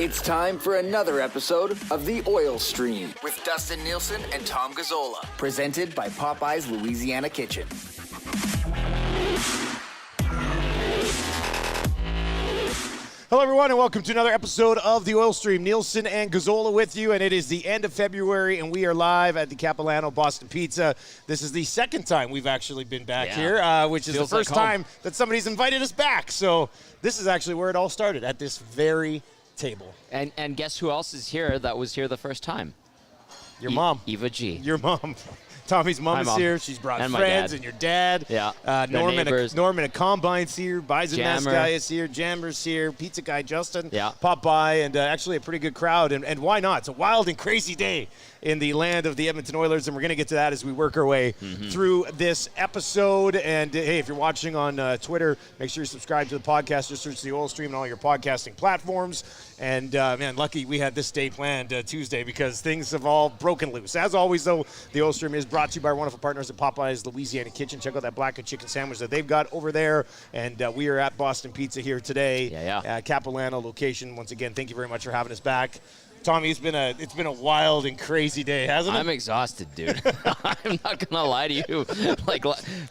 It's time for another episode of The Oil Stream with Dustin Nielsen and Tom Gazzola, presented by Popeye's Louisiana Kitchen. Hello, everyone, and welcome to another episode of The Oil Stream. Nielsen and Gazzola with you, and it is the end of February, and we are live at the Capilano Boston Pizza. This is the second time we've actually been back here, which is the first time that somebody's invited us back. So this is actually where it all started, at this very table. And guess who else is here that was here the first time? Your mom. Eva G. Your mom. Tommy's mom is here. She's brought and friends and your dad. Yeah. Norman at Combine's here. Bison Mess guy is here. Jammer's here. Pizza guy Justin popped by, and actually a pretty good crowd. And why not? It's a wild and crazy day in the land of the Edmonton Oilers, and we're going to get to that as we work our way through this episode. And hey, if you're watching on Twitter, make sure you subscribe to the podcast. Just search The Oil Stream on all your podcasting platforms. And man, lucky we had this day planned Tuesday because things have all broken loose. As always, though, The Oil Stream is brought to you by our wonderful partners at Popeye's Louisiana Kitchen. Check out that blackened chicken sandwich that they've got over there. And we are at Boston Pizza here today. Capilano location. Once again, thank you very much for having us back. Tommy, it's been a wild and crazy day, hasn't it? I'm exhausted, dude. I'm not gonna lie to you. Like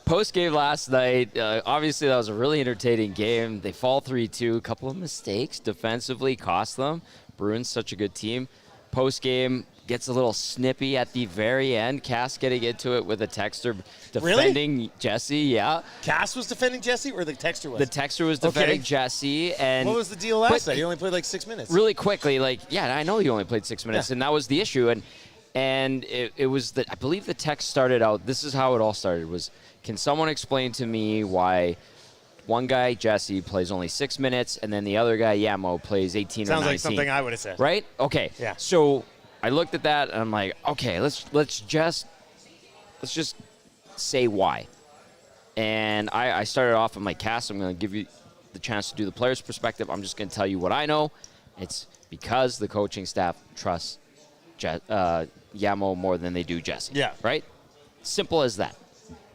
post game last night, obviously that was a really entertaining game. They fall 3-2. A couple of mistakes defensively cost them. Bruins such a good team. Post game gets a little snippy at the very end. Cass getting into it with a texter defending Jesse. Yeah. Cass was defending Jesse, or the texter was? The texter was defending Jesse. And what was the deal last night? He only played like 6 minutes. Really quickly, I know he only played 6 minutes, and that was the issue. And it was that I believe the text started out. This is how it all started. Was can someone explain to me why one guy, Jesse, plays only 6 minutes, and then the other guy, Yamo, plays 18 or 19? Sounds like something I would have said. Right? Okay. Yeah. So I looked at that, and I'm like, okay, let's just say why. And I started off, I'm like, Cass, I'm going to give you the chance to do the player's perspective. I'm just going to tell you what I know. It's because the coaching staff trusts Yamo more than they do Jesse. Yeah. Right? Simple as that.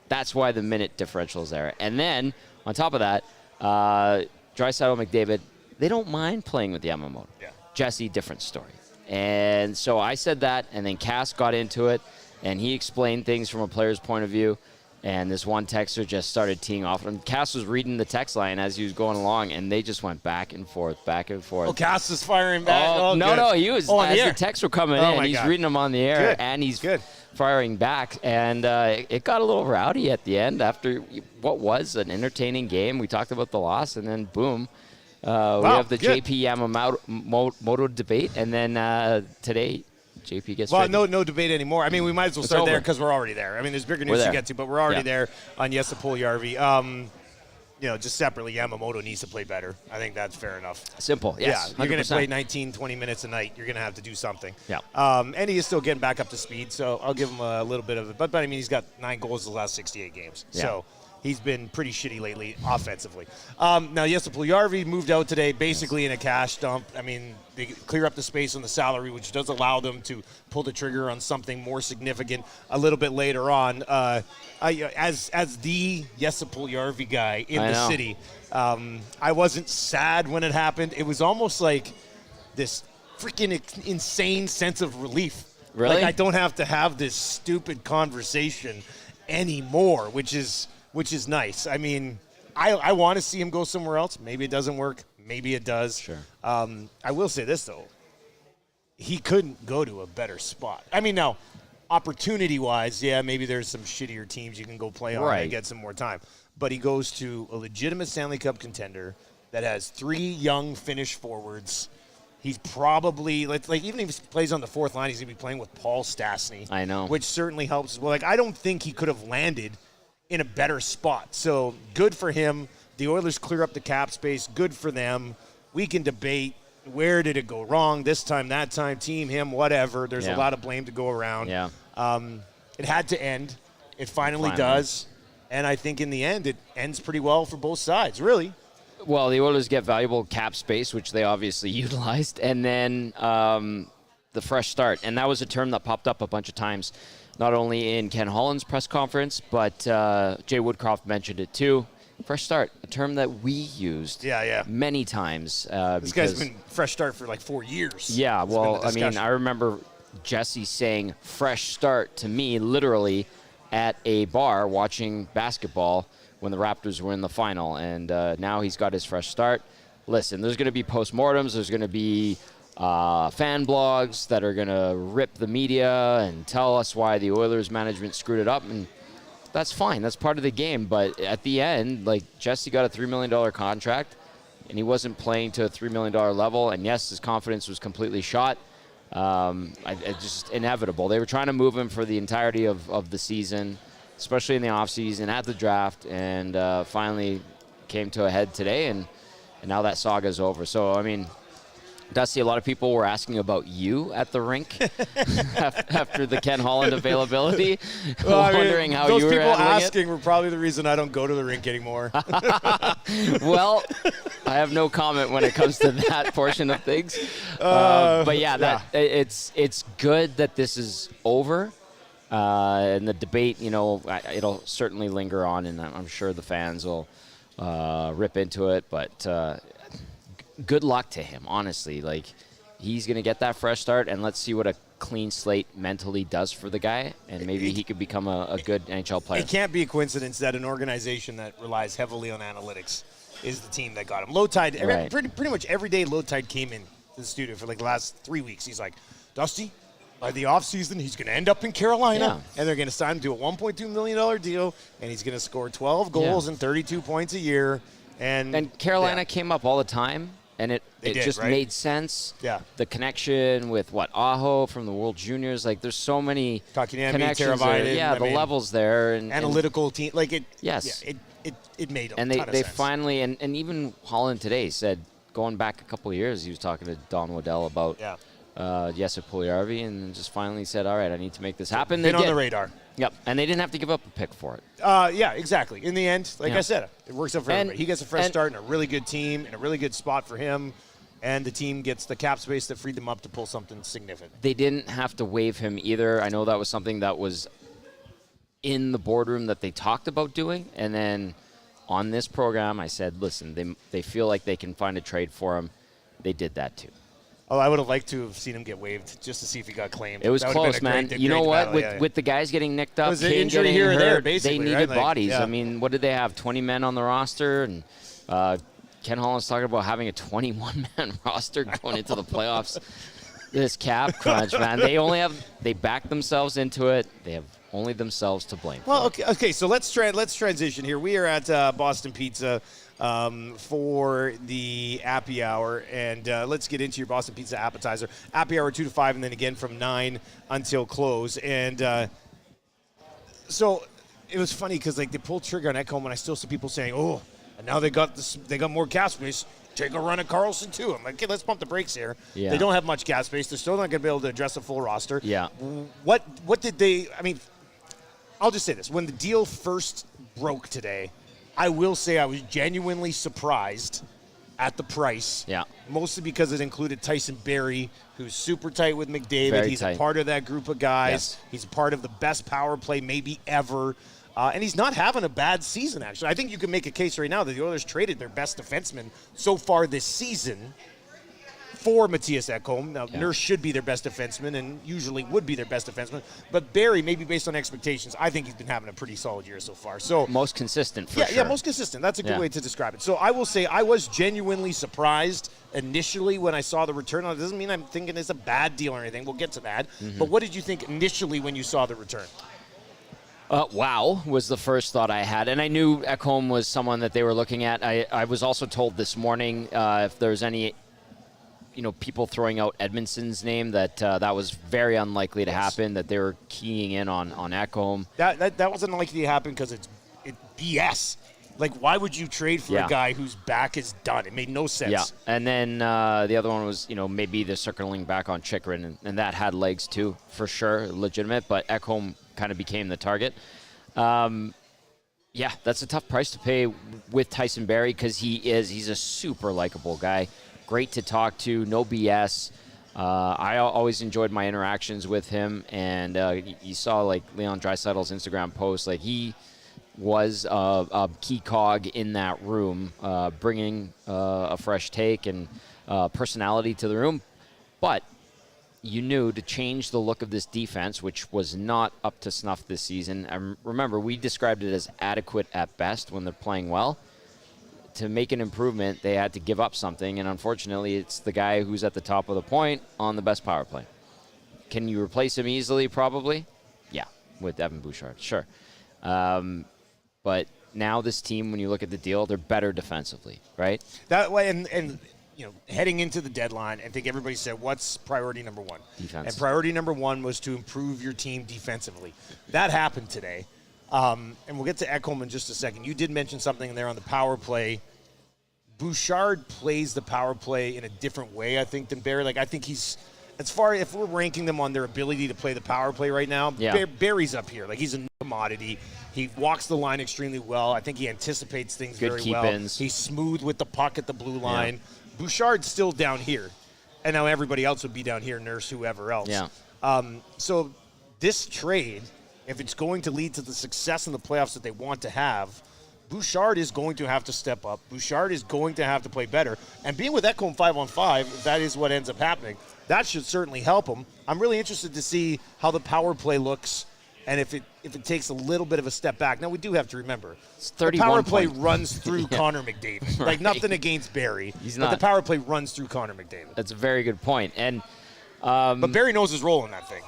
That's why the minute differential is there. And then, on top of that, Draisaitl, McDavid, they don't mind playing with Yamamoto. Yeah. Jesse, different story. And so I said that, and then Cass got into it, and he explained things from a player's point of view, and this one texter just started teeing off. And Cass was reading the text line as he was going along, and they just went back and forth. Oh, Cass was firing back? No, he was. As the texts were coming in, he's reading them on the air, and he's firing back. And it got a little rowdy at the end after what was an entertaining game. We talked about the loss, and then boom. We have the JP Yamamoto debate, and then today, JP gets ready. No debate anymore. I mean, we might as well start there because we're already there. I mean, there's bigger news to get to, but we're already there on Jesse Puljujärvi. Just separately, Yamamoto needs to play better. I think that's fair enough. Simple, yes. Yeah, you're going to play 19, 20 minutes a night. You're going to have to do something. Yeah. And he is still getting back up to speed, so I'll give him a little bit of it. But I mean, he's got 9 goals in the last 68 games. Yeah. So he's been pretty shitty lately offensively. Now, Jesse Puljujärvi moved out today basically in a cash dump. I mean, they clear up the space on the salary, which does allow them to pull the trigger on something more significant a little bit later on. As the Jesse Puljujärvi guy in the city, I wasn't sad when it happened. It was almost like this freaking insane sense of relief. Really? Like I don't have to have this stupid conversation anymore, which is nice. I mean, I want to see him go somewhere else. Maybe it doesn't work. Maybe it does. Sure. I will say this, though. He couldn't go to a better spot. I mean, now, opportunity-wise, maybe there's some shittier teams you can go play on and get some more time. But he goes to a legitimate Stanley Cup contender that has 3 young Finnish forwards. He's probably, even if he plays on the 4th line, he's going to be playing with Paul Stastny. I know. Which certainly helps as well. I don't think he could have landed in a better spot. So good for him. The Oilers clear up the cap space. Good for them. We can debate where did it go wrong this time, that time, team, him, whatever. There's a lot of blame to go around. Yeah. It had to end. It finally does. And I think in the end it ends pretty well for both sides, really. Well, the Oilers get valuable cap space, which they obviously utilized, and then the fresh start. And that was a term that popped up a bunch of times, not only in Ken Holland's press conference, but Jay Woodcroft mentioned it too. Fresh start, a term that we used many times. This guy's been fresh start for like 4 years. Yeah, well, I mean, I remember Jesse saying fresh start to me literally at a bar watching basketball when the Raptors were in the final. And now he's got his fresh start. Listen, there's going to be postmortems. There's going to be fan blogs that are going to rip the media and tell us why the Oilers management screwed it up. And that's fine. That's part of the game. But at the end, like, Jesse got a $3 million contract, and he wasn't playing to a $3 million level. And, yes, his confidence was completely shot. It's just inevitable. They were trying to move him for the entirety of the season, especially in the offseason, at the draft, and finally came to a head today, and now that saga's over. So, I mean, Dusty, a lot of people were asking about you at the rink after the Ken Holland availability, wondering how you were handling it. Those people asking were probably the reason I don't go to the rink anymore. Well, I have no comment when it comes to that portion of things. But it's good that this is over. And the debate, it'll certainly linger on, and I'm sure the fans will rip into it. But good luck to him, honestly. Like, he's going to get that fresh start, and let's see what a clean slate mentally does for the guy, and maybe he could become a good NHL player. It can't be a coincidence that an organization that relies heavily on analytics is the team that got him. Low Tide, right. pretty much every day Low Tide came in to the studio for like the last 3 weeks. He's like, Dusty, by the offseason, he's going to end up in Carolina, and they're going to sign him to a $1.2 million deal, and he's going to score 12 goals and 32 points a year. And Carolina came up all the time. And it just made sense. Yeah. The connection with, Aho from the World Juniors. Like, there's so many connections there. Yeah, the levels there. And analytical team. Like, it. Yes. Yeah, it made a ton of sense. And they finally, and even Holland today said, going back a couple of years, he was talking to Don Waddell about Jesse Puljujarvi, and just finally said, all right, I need to make this happen. Been on the radar. Yep, and they didn't have to give up a pick for it. Yeah, exactly. In the end, like I said, it works out for everybody. He gets a fresh start in a really good team, in a really good spot for him, and the team gets the cap space that freed them up to pull something significant. They didn't have to waive him either. I know that was something that was in the boardroom that they talked about doing, and then on this program, I said, listen, they feel like they can find a trade for him. They did that too. Oh, I would have liked to have seen him get waived just to see if he got claimed. It was close, man. You know what? With the guys getting nicked up, Kane getting here and there, they needed bodies. Yeah. I mean, what did they have? 20 men on the roster, and Ken Holland's talking about having a 21-man roster going into the playoffs. This cap crunch, man. They backed themselves into it. They have only themselves to blame. Well, okay. So let's transition here. We are at Boston Pizza for the Appy Hour, and let's get into your Boston Pizza appetizer. Appy Hour 2 to 5, and then again from 9 until close. And so it was funny because like they pulled trigger on Ekholm, and I still see people saying, "Oh, and now they got more cap space. Take a run at Carlson too." I'm like, okay, let's pump the brakes here. Yeah. They don't have much cap space. They're still not going to be able to address a full roster. Yeah. What did they? I mean, I'll just say this: when the deal first broke today, I will say I was genuinely surprised at the price. Yeah. Mostly because it included Tyson Barrie, who's super tight with McDavid. He's a part of that group of guys. Yes. He's a part of the best power play maybe ever. And he's not having a bad season, actually. I think you can make a case right now that the Oilers traded their best defenseman so far this season for Matthias Ekholm. Now, Nurse should be their best defenseman and usually would be their best defenseman. But Barrie, maybe based on expectations, I think he's been having a pretty solid year so far. So most consistent, for sure. Yeah, most consistent. That's a good way to describe it. So I will say I was genuinely surprised initially when I saw the return. It doesn't mean I'm thinking it's a bad deal or anything. We'll get to that. Mm-hmm. But what did you think initially when you saw the return? Wow was the first thought I had. And I knew Ekholm was someone that they were looking at. I was also told this morning if there's any people throwing out Edmondson's name, that was very unlikely to happen, that they were keying in on Ekholm. That wasn't likely to happen because it's BS. Like, why would you trade for a guy whose back is done? It made no sense. Yeah, and then the other one was, maybe the circling back on Chychrun, and that had legs too, for sure, legitimate, but Ekholm kind of became the target. That's a tough price to pay with Tyson Barrie because he's a super likable guy. Great to talk to, no BS. I always enjoyed my interactions with him, and you saw like Leon Draisaitl's Instagram post. Like he was a key cog in that room, bringing a fresh take and personality to the room. But you knew to change the look of this defense, which was not up to snuff this season. And remember, we described it as adequate at best when they're playing well. To make an improvement, they had to give up something, and unfortunately, it's the guy who's at the top of the point on the best power play. Can you replace him easily? Probably. Yeah, with Evan Bouchard, sure. But now this team, when you look at the deal, they're better defensively, right? That way, and heading into the deadline, I think everybody said, what's priority number one? Defense. And priority number one was to improve your team defensively. That happened today. And we'll get to Ekholm in just a second. You did mention something there on the power play. Bouchard plays the power play in a different way, I think, than Barry. I think he's, if we're ranking them on their ability to play the power play right now, Barry's up here. He's a commodity. He walks the line extremely well. I think he anticipates things very well. Keep-ins. He's smooth with the puck at the blue line. Yeah. Bouchard's still down here. And now everybody else would be down here, Nurse, whoever else. Yeah. So this trade, if it's going to lead to the success in the playoffs that they want to have, Bouchard is going to have to step up. Bouchard is going to have to play better. And being with Ekholm 5-on-5, if that is what ends up happening, that should certainly help him. I'm really interested to see how the power play looks and if it takes a little bit of a step back. Now, we do have to remember, the power play runs through Connor McDavid. Right. Nothing against Barry, He's but not. the power play runs through Connor McDavid. That's a very good point. And but Barry knows his role in that thing.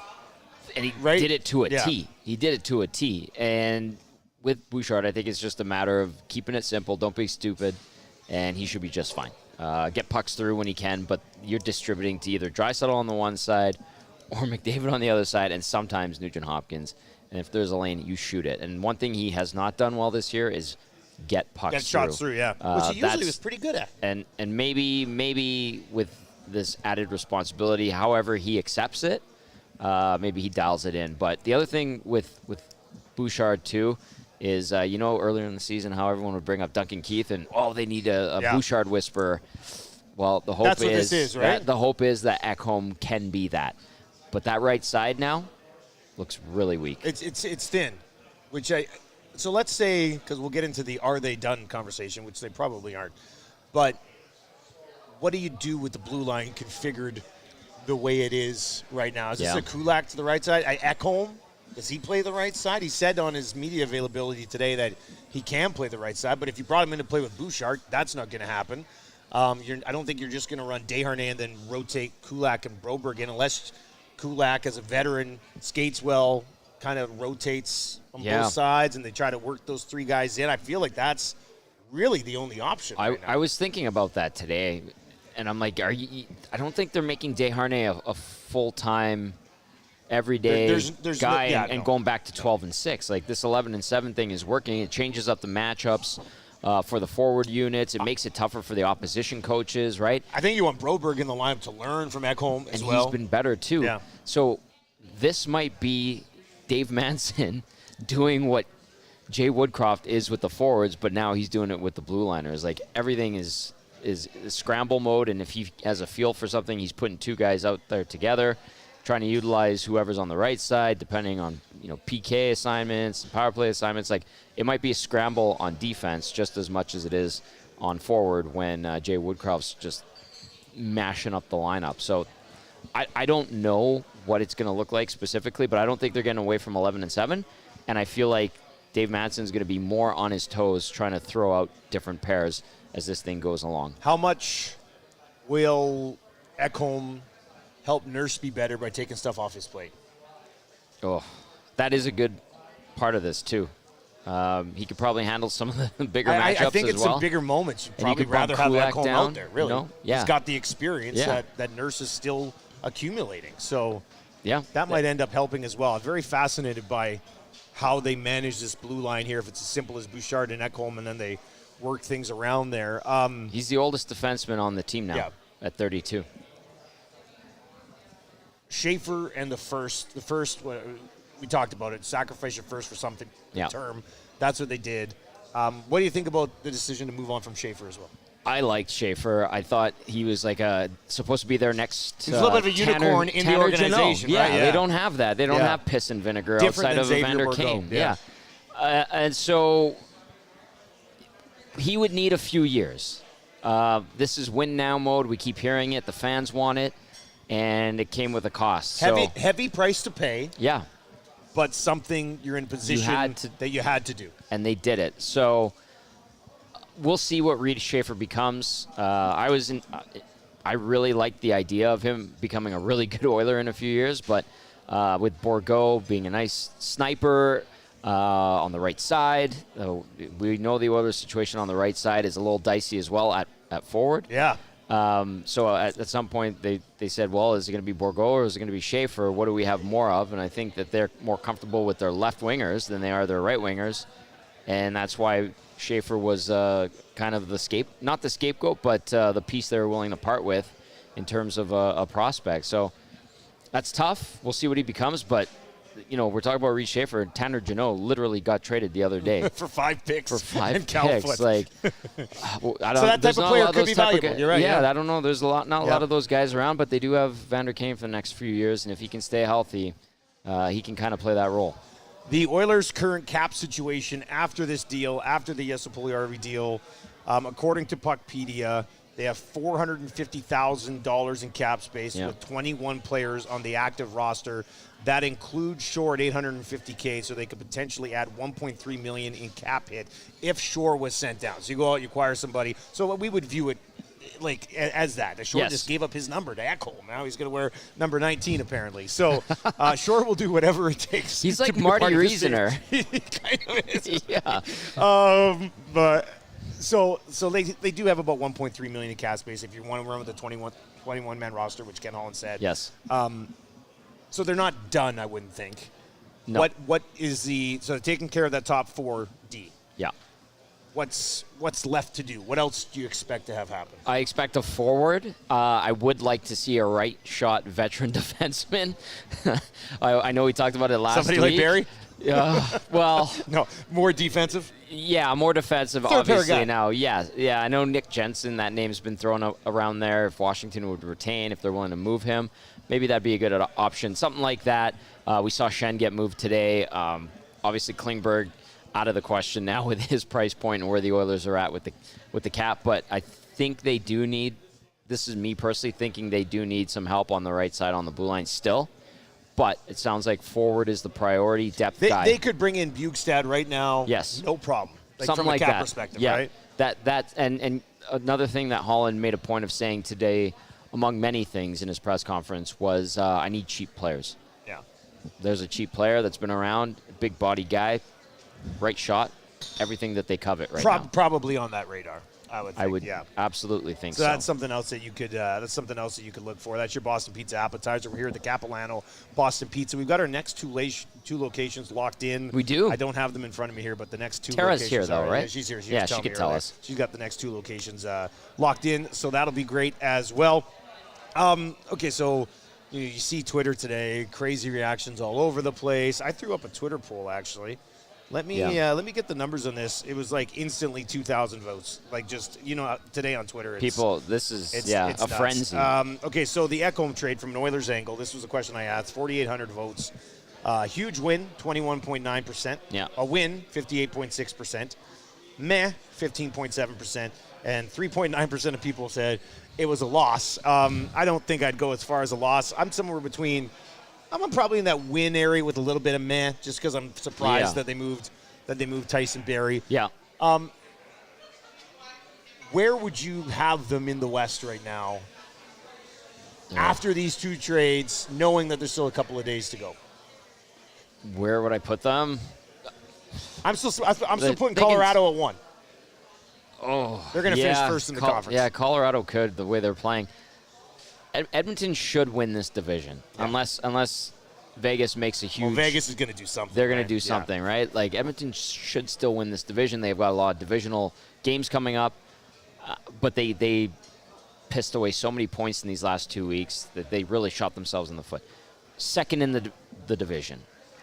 And he did it to a T. He did it to a T. And with Bouchard, I think it's just a matter of keeping it simple. Don't be stupid. And he should be just fine. Get pucks through when he can, but you're distributing to either Draisaitl on the one side or McDavid on the other side, and sometimes Nugent-Hopkins. And if there's a lane, you shoot it. And one thing he has not done well this year is get pucks through. Get shots through, yeah. Which he usually was pretty good at. And maybe with this added responsibility, however he accepts it, maybe he dials it in. But the other thing with Bouchard, too, is, earlier in the season how everyone would bring up Duncan Keith and, they need a Bouchard whisperer. Well, the hope That's what this is, right? The hope is that Ekholm can be that. But that right side now looks really weak. It's thin, so let's say, because we'll get into the are they done conversation, which they probably aren't. But what do you do with the blue line configured the way it is right now? Is this a Kulak to the right side? Ekholm, does he play the right side? He said on his media availability today that he can play the right side, but if you brought him in to play with Bouchard, that's not going to happen. I don't think you're just going to run Desharnais and then rotate Kulak and Broberg in, unless Kulak, as a veteran, skates well, kind of rotates on both sides, and they try to work those three guys in. I feel like that's really the only option right now. I was thinking about that today, and I'm like, I don't think they're making Desharnais a full-time, everyday guy and going back to 12-6. Like, this 11-7 thing is working. It changes up the matchups for the forward units. It makes it tougher for the opposition coaches, right? I think you want Broberg in the lineup to learn from Ekholm as well. And he's been better, too. Yeah. So this might be Dave Manson doing what Jay Woodcroft is with the forwards, but now he's doing it with the blue liners. Like, everything is scramble mode, and if he has a feel for something, he's putting two guys out there together, trying to utilize whoever's on the right side, depending on PK assignments, power play assignments. Like, it might be a scramble on defense just as much as it is on forward when Jay Woodcroft's just mashing up the lineup. So I don't know what it's going to look like specifically, but I don't think they're getting away from 11-7, and I feel like Dave Manson's going to be more on his toes trying to throw out different pairs as this thing goes along. How much will Ekholm help Nurse be better by taking stuff off his plate? Oh, that is a good part of this, too. He could probably handle some of the bigger matchups as well. I think it's some bigger moments. You'd probably rather have Ekholm out there, really. He's got the experience that Nurse is still accumulating. So that might end up helping as well. I'm very fascinated by how they manage this blue line here, if it's as simple as Bouchard and Ekholm, and then they work things around there. He's the oldest defenseman on the team now at 32. Schaefer and the first, we talked about it, sacrifice your first for something, term. That's what they did. What do you think about the decision to move on from Schaefer as well? I liked Schaefer. I thought he was like supposed to be their next He's a little bit of a unicorn in the organization, right? Yeah, they don't have that. They don't have piss and vinegar outside of Evander Kane. And so he would need a few years. This is win now mode. We keep hearing it. The fans want it, and it came with a cost. Heavy price to pay. Yeah. But something you're in position that you had to do. And they did it. So we'll see what Reed Schaefer becomes. I really liked the idea of him becoming a really good Oiler in a few years, but with Bourgault being a nice sniper on the right side, we know the Oilers' situation on the right side is a little dicey as well at forward. Yeah. So at some point they said, well, is it going to be Bourgault or is it going to be Schaefer? What do we have more of? And I think that they're more comfortable with their left wingers than they are their right wingers. And that's why Schaefer was kind of not the scapegoat, but the piece they were willing to part with in terms of a prospect. So that's tough. We'll see what he becomes, but we're talking about Reed Schaefer. Tanner Jeannot literally got traded the other day for 5 picks. For 5 and picks, like I don't. So that type of player could be valuable. You're right. Yeah, I don't know. There's not a lot of those guys around, but they do have Vander Kane for the next few years, and if he can stay healthy, he can kind of play that role. The Oilers' current cap situation after this deal, after the Jesse Puljujärvi deal, according to Puckpedia, they have $450,000 in cap space with 21 players on the active roster. That includes Shore at $850K, so they could potentially add $1.3 million in cap hit if Shore was sent down. So you go out, you acquire somebody. So we would view it like as that. Shore just gave up his number to Ekholm. Now he's going to wear number 19 apparently. So Shore will do whatever it takes. He's like Marty Reasoner. He kind of is. Yeah. But so they do have about $1.3 million in cap space if you want to run with a 21-man roster, which Ken Holland said. Yes. So they're not done, I wouldn't think. No. What is so they're taking care of that top 4D. Yeah. What's left to do? What else do you expect to have happen? I expect a forward. I would like to see a right-shot veteran defenseman. I know we talked about it last week. Somebody like Barry? Well. No, more defensive? Yeah, more defensive, obviously now. Yeah, I know Nick Jensen, that name's been thrown around there. If Washington would retain, if they're willing to move him, maybe that'd be a good option. Something like that. We saw Shen get moved today. Obviously, Klingberg out of the question now with his price point and where the Oilers are at with the cap. But I think they do need, this is me personally thinking they do need some help on the right side on the blue line still. But it sounds like forward is the priority, depth guy. They could bring in Bukestad right now. Yes. No problem. Something from a like cap that. Perspective, yeah. Right? And another thing that Holland made a point of saying today, among many things in his press conference, was I need cheap players. Yeah. There's a cheap player that's been around, big body guy, right shot, everything that they covet now. Probably on that radar. I would absolutely think so. So that's something else that you could look for. That's your Boston Pizza appetizer. We're here at the Capilano Boston Pizza. We've got our next two locations locked in. We do. I don't have them in front of me here, but the next two Tara's locations here though, are, right? Yeah, she's here. She could tell us. She's got the next two locations locked in, so that'll be great as well. Okay, so you see Twitter today, crazy reactions all over the place. I threw up a Twitter poll actually. Let me get the numbers on this. It was like instantly 2,000 votes. Like just today on Twitter. People, this is a frenzy. Okay, so the Ekholm trade from an Oilers angle. This was a question I asked. 4,800 votes. Huge win, 21.9%. Yeah. A win, 58.6%. Meh, 15.7%. And 3.9% of people said it was a loss. I don't think I'd go as far as a loss. I'm somewhere between. I'm probably in that win area with a little bit of meh, just because I'm surprised that they moved Tyson Barrie. Yeah. Where would you have them in the West right now after these two trades, knowing that there's still a couple of days to go? Where would I put them? I'm still putting Colorado at 1. Oh, they're going to finish first in the conference. Yeah, Colorado could, the way they're playing. Edmonton should win this division, unless Vegas makes a huge. Well, Vegas is going to do something. They're going to do something, right? Like Edmonton should still win this division. They've got a lot of divisional games coming up, but they pissed away so many points in these last 2 weeks that they really shot themselves in the foot. Second in the division,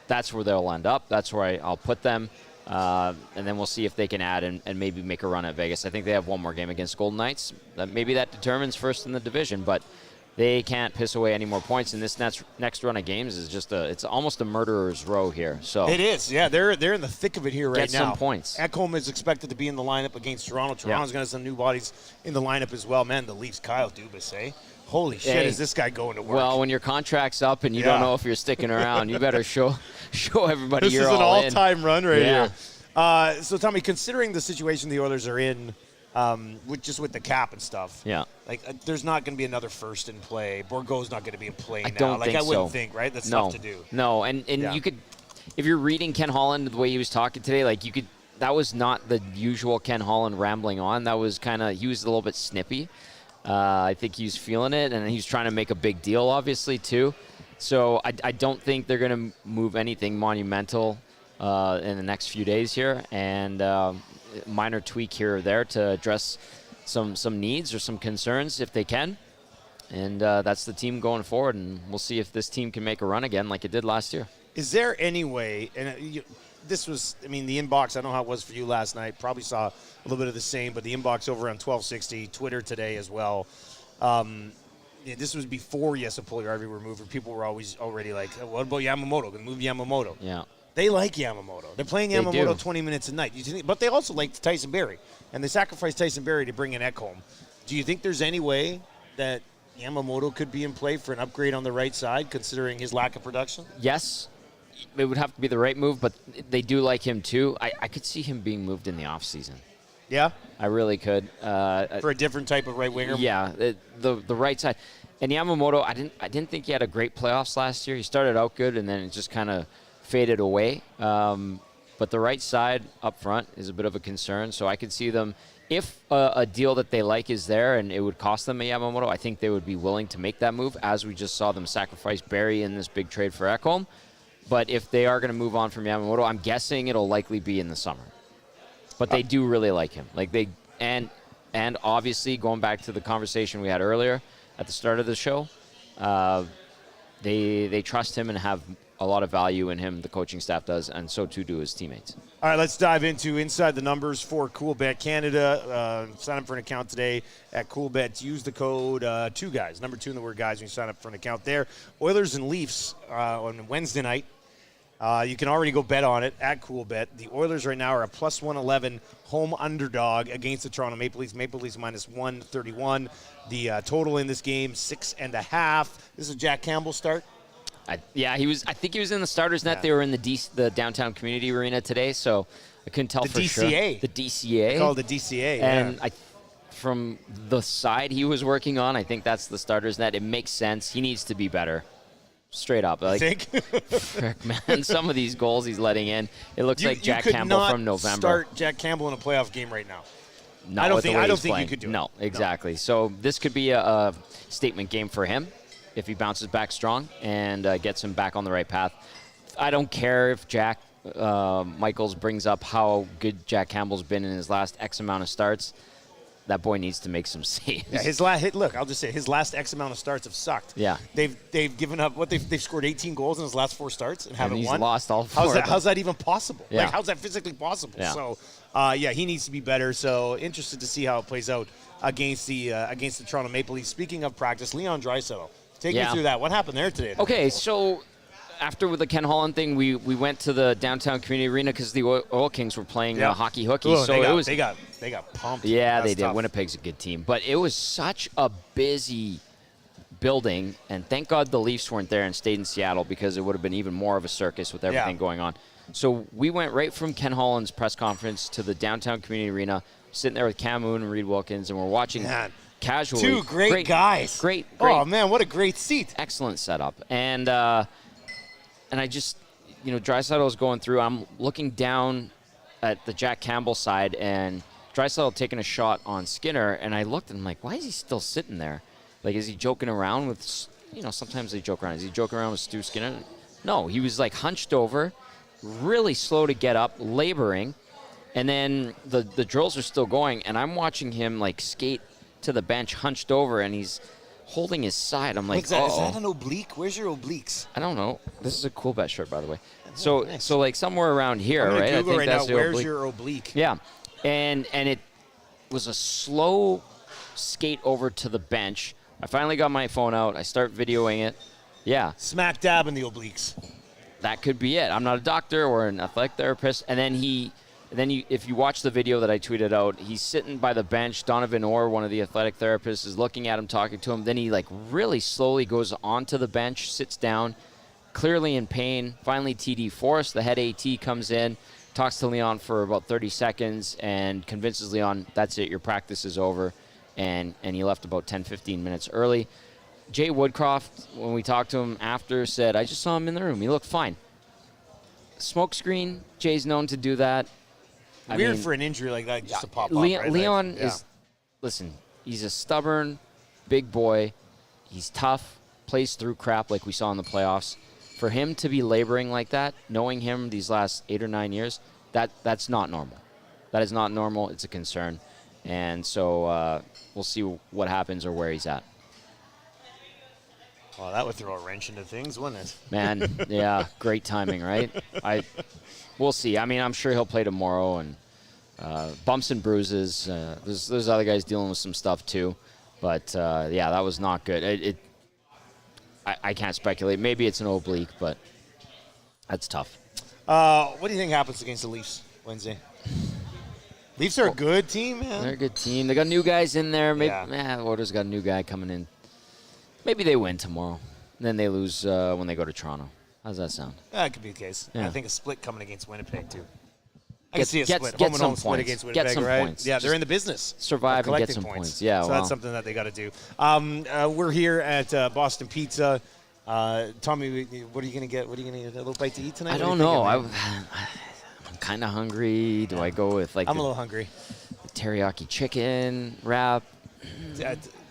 that's where they'll end up. That's where I'll put them, and then we'll see if they can add and maybe make a run at Vegas. I think they have one more game against Golden Knights. Maybe that determines first in the division, but. they can't piss away any more points. And this next run of games is just it's almost a murderer's row here. So it is, yeah. They're in the thick of it here right now. Get some points. Ekholm is expected to be in the lineup against Toronto. Toronto's going to have some new bodies in the lineup as well. Man, the Leafs, Kyle Dubas, eh? Holy shit, is this guy going to work? Well, when your contract's up and you don't know if you're sticking around, you better show everybody you're all in. This is an all-time run right here. So, Tommy, considering the situation the Oilers are in, with the cap and stuff, there's not going to be another first in play. Bourgault's not going to be in play now. I wouldn't think, right? That's tough to do. No, and you could, if you're reading Ken Holland the way he was talking today, that was not the usual Ken Holland rambling on. That was he was a little bit snippy. I think he's feeling it, and he's trying to make a big deal, obviously, too. So I don't think they're going to move anything monumental in the next few days here, and minor tweak here or there to address some needs or some concerns if they can. And that's the team going forward, and we'll see if this team can make a run again like it did last year. Is there any way, and this was, the inbox, I don't know how it was for you last night, probably saw a little bit of the same, but the inbox over on 1260, Twitter today as well. This was before Puljujärvi were moved, where people were already like, what about Yamamoto? Going to move Yamamoto. Yeah. They like Yamamoto. They're playing Yamamoto 20 minutes a night. But they also like Tyson Barrie, and they sacrificed Tyson Barrie to bring in Ekholm. Do you think there's any way that Yamamoto could be in play for an upgrade on the right side, considering his lack of production? Yes. It would have to be the right move, but they do like him too. I could see him being moved in the offseason. Yeah? I really could. For a different type of right winger? Yeah, the right side. And Yamamoto, I didn't think he had a great playoffs last year. He started out good, and then it just kind of faded away. But the right side up front is a bit of a concern, so I could see them, if a deal that they like is there and it would cost them a Yamamoto, I think they would be willing to make that move, as we just saw them sacrifice Barrie in this big trade for Ekholm. But if they are going to move on from Yamamoto, I'm guessing it'll likely be in the summer. But they do really like him. And obviously, going back to the conversation we had earlier at the start of the show, they trust him and have a lot of value in him. The coaching staff does, and so too do his teammates. All right, let's dive into inside the numbers for CoolBet Canada. Sign up for an account today at CoolBet. Use the code 2 guys, number 2 in the word guys, when you sign up for an account there. Oilers and Leafs on Wednesday night. You can already go bet on it at CoolBet. The Oilers right now are a plus 111 home underdog against the Toronto Maple Leafs. Maple Leafs minus 131. The total in this game, 6.5. This is a Jack Campbell start. I think he was in the starters net. They were in the downtown community arena today, so I couldn't tell for sure. The DCA. They call it the DCA. And from the side he was working on, I think that's the starters net. It makes sense. He needs to be better. Straight up. Think? Frick, man. Some of these goals he's letting in, it looks like Jack Campbell from November. You could not start Jack Campbell in a playoff game right now. I don't think you could do it. No, exactly. No. So this could be a statement game for him if he bounces back strong and gets him back on the right path. I don't care if Jack Michaels brings up how good Jack Campbell's been in his last X amount of starts. That boy needs to make some saves. Yeah, look, I'll just say his last X amount of starts have sucked. Yeah. They've given up they've scored 18 goals in his last 4 starts and haven't won. He's lost all 4. How's that even possible? Yeah. How's that physically possible? Yeah. So he needs to be better. So interested to see how it plays out against the Toronto Maple Leafs. Speaking of practice, Leon Draisaitl. Take me through that. What happened there today? Okay, so after with the Ken Holland thing, we went to the downtown community arena because the Oil Kings were playing hockey hooky. Ooh, so they got pumped. Yeah, That's they did. tough. Winnipeg's a good team, but it was such a busy building, and thank God the Leafs weren't there and stayed in Seattle, because it would have been even more of a circus with everything going on. So we went right from Ken Holland's press conference to the downtown community arena, sitting there with Cam Moon and Reed Wilkins, and we're watching casually. 2 great guys. Great. Oh man, what a great seat. Excellent setup. And I just, Draisaitl's going through. I'm looking down at the Jack Campbell side, and Draisaitl taking a shot on Skinner, and I looked and I'm like, why is he still sitting there? Like, is he joking around with, sometimes they joke around. Is he joking around with Stu Skinner? No, he was like hunched over, really slow to get up, laboring, and then the drills are still going, and I'm watching him like skate to the bench hunched over, and he's holding his side. I'm like, What's that? Is that an oblique? Where's your obliques? I don't know. This is a CoolBet shirt, by the way. So like somewhere around here, I'm right? Google I think right that's now. the Where's oblique. your oblique? Yeah, and it was a slow skate over to the bench, I finally got my phone out. I start videoing it. Yeah. Smack dab in the obliques. That could be it. I'm not a doctor or an athletic therapist. And then if you watch the video that I tweeted out, he's sitting by the bench. Donovan Orr, one of the athletic therapists, is looking at him, talking to him. Then he like really slowly goes onto the bench, sits down, clearly in pain. Finally, TD Forrest, the head AT, comes in, talks to Leon for about 30 seconds, and convinces Leon, that's it, your practice is over. And he left about 10, 15 minutes early. Jay Woodcroft, when we talked to him after, said, I just saw him in the room. He looked fine. Smokescreen, Jay's known to do that. Weird for an injury like that just to pop up, right? Leon is, listen, he's a stubborn, big boy. He's tough, plays through crap like we saw in the playoffs. For him to be laboring like that, knowing him these last 8 or 9 years, that's not normal. That is not normal. It's a concern. And so we'll see what happens or where he's at. Well, that would throw a wrench into things, wouldn't it? Man, yeah, great timing, right? We'll see. I mean, I'm sure he'll play tomorrow, and bumps and bruises. There's other guys dealing with some stuff too, but yeah, that was not good. I can't speculate. Maybe it's an oblique, but that's tough. What do you think happens against the Leafs Wednesday? Leafs are a good team, man. They're a good team. They got new guys in there. Maybe Oilers got a new guy coming in. Maybe they win tomorrow. And then they lose when they go to Toronto. How does that sound? That could be the case. Yeah. I think a split coming against Winnipeg, too. I can see a get split. some Home and home points. split against Winnipeg, Get some right? points. Yeah, they're Just in the business. survive and get some points. Yeah, so that's something that they got to do. We're here at Boston Pizza. Tommy, what are you going to get? What are you going to get? A little bite to eat tonight? I don't know. I'm kind of hungry. Do I go with like I'm a little hungry. teriyaki chicken wrap?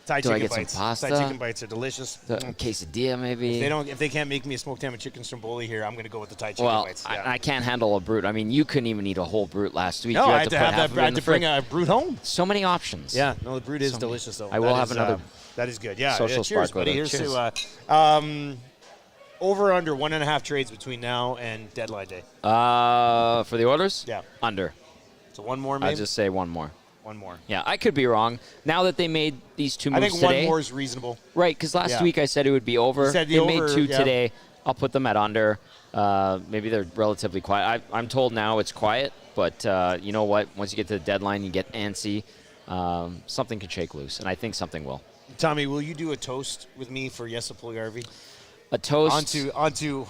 Thai Do I chicken get some bites. pasta? Thai chicken bites are delicious. Quesadilla, maybe. If they can't make me a smoked ham and chicken stromboli here, I'm going to go with the Thai chicken bites. Yeah. I can't handle a brute. I mean, you couldn't even eat a whole brute last week. No, you I had to have half that. of it I in had the to bring fridge. a brute home. So many options. Yeah, no, the brute is delicious though. I will have another. That is good. Yeah. Social cheers, spark buddy. with it. Here's Cheers. to over under 1.5 trades between now and deadline day. For the orders? Yeah. Under. So one more, maybe. I'd just say one more. One more. Yeah, I could be wrong. Now that they made these two moves I think today, one more is reasonable. right? Because last week I said it would be over. They made two today. I'll put them at under. Maybe they're relatively quiet. I'm told now it's quiet, but you know what? Once you get to the deadline, you get antsy. Something could shake loose, and I think something will. Tommy, will you do a toast with me for Jesse Puljujärvi? A toast onto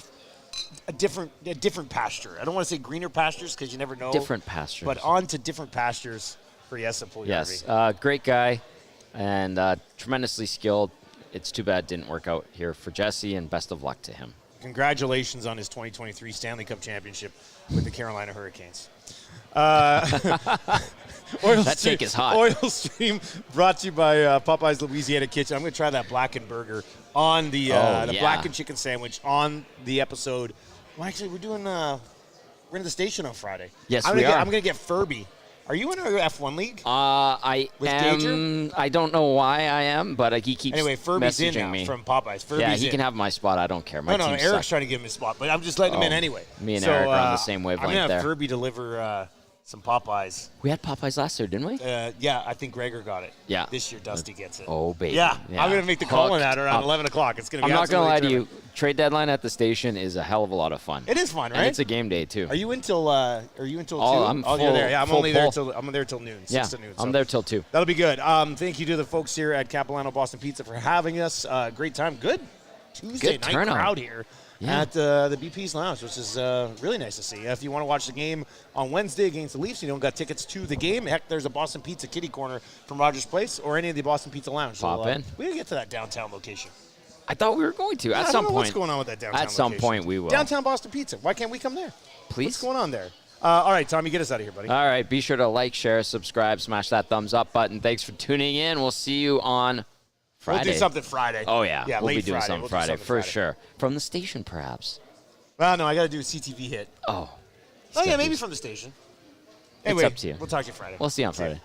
a different pasture. I don't want to say greener pastures because you never know. Different pastures. But onto different pastures for Jesse Puljujärvi. Yes, great guy, and tremendously skilled. It's too bad it didn't work out here for Jesse, and best of luck to him. Congratulations on his 2023 Stanley Cup championship with the Carolina Hurricanes. That take is hot. Oil Stream brought to you by Popeye's Louisiana Kitchen. I'm going to try that blackened burger on the blackened chicken sandwich on the episode. Well, actually, we're in the station on Friday. Yes, I'm we are. I'm going to get Furby. Are you in our F1 league? I With am. Gager? I don't know why I am, but he keeps Furby's in messaging now me. from Popeyes. Furby's yeah, he in. can have my spot. I don't care. My No, team Eric's sucks. trying to give him his spot, but I'm just letting him in anyway. Me and Eric are on the same wavelength I'm going to there. have Furby deliver some Popeyes. We had Popeyes last year, didn't we? Yeah, I think Gregor got it. Yeah. This year, Dusty gets it. Oh, baby. Yeah, I'm going to make the call on that around 11 o'clock. It's going to be I'm not going to lie to terrific. you. Trade deadline at the station is a hell of a lot of fun. It is fun, right? And it's a game day, too. Are you until 2? I'm you're full- there. Yeah, I'm full only there pull. till noon. 6 Yeah, to noon. I'm so there till 2. That'll be good. Thank you to the folks here at Capilano Boston Pizza for having us. Great time. Good Tuesday night turnout. crowd here at the BP's Lounge, which is really nice to see. If you want to watch the game on Wednesday against the Leafs, you don't got tickets to the game. Heck, there's a Boston Pizza kitty corner from Rogers Place or any of the Boston Pizza Lounge. Pop in. We gotta get to that downtown location. I thought we were going to. At I some don't know point. what's going on with that downtown At some location. point, we will. Downtown Boston Pizza. Why can't we come there? Please. What's going on there? All right, Tommy, get us out of here, buddy. All right. Be sure to like, share, subscribe, smash that thumbs up button. Thanks for tuning in. We'll see you on Friday. We'll do something Friday. Oh, yeah. Yeah, we'll late be doing Friday. something We'll do Friday something for Friday. sure. From the station, perhaps. Well, no, I got to do a CTV hit. Oh. Oh, yeah, maybe from the station. Anyway, up to you. We'll talk to you Friday. We'll see you on See ya. Friday.